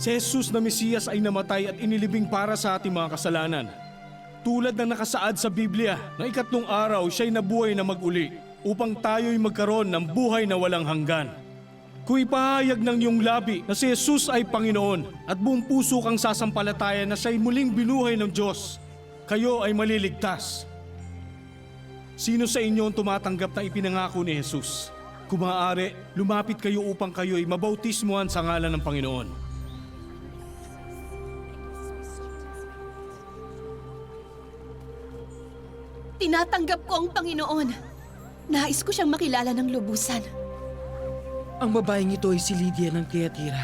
Si Jesus na Mesiyas ay namatay at inilibing para sa ating mga kasalanan. Tulad ng nakasaad sa Biblia, na ikatlong araw siya'y nabuhay na mag-uli upang tayo'y magkaroon ng buhay na walang hanggan. Kung ipahayag ng iyong labi na si Jesus ay Panginoon at buong puso kang sasampalataya na siya'y muling binuhay ng Diyos, kayo ay maliligtas. Sino sa inyo ang tumatanggap na ipinangako ni Jesus? Kung maaari, lumapit kayo upang kayo'y mabautismuhan sa ngalan ng Panginoon. Tinatanggap ko ang Panginoon. Nais ko siyang makilala ng lubusan. Ang babaeng ito ay si Lydia ng Thyatira.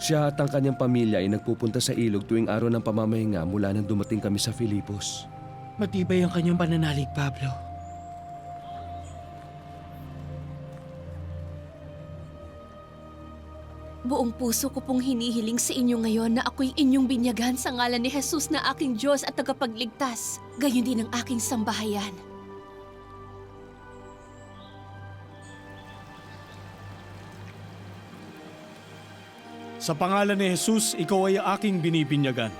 Siya at ang kanyang pamilya ay nagpupunta sa ilog tuwing araw ng pamamahinga mula nang dumating kami sa Filipos. Matibay ang kanyang pananalig, Pablo. Buong puso ko pong hinihiling sa inyo ngayon na ako'y inyong binyagan sa ngalan ni Jesus na aking Diyos at tagapagligtas, gayon din ang aking sambahayan. Sa pangalan ni Jesus, ikaw ay aking binibinyagan.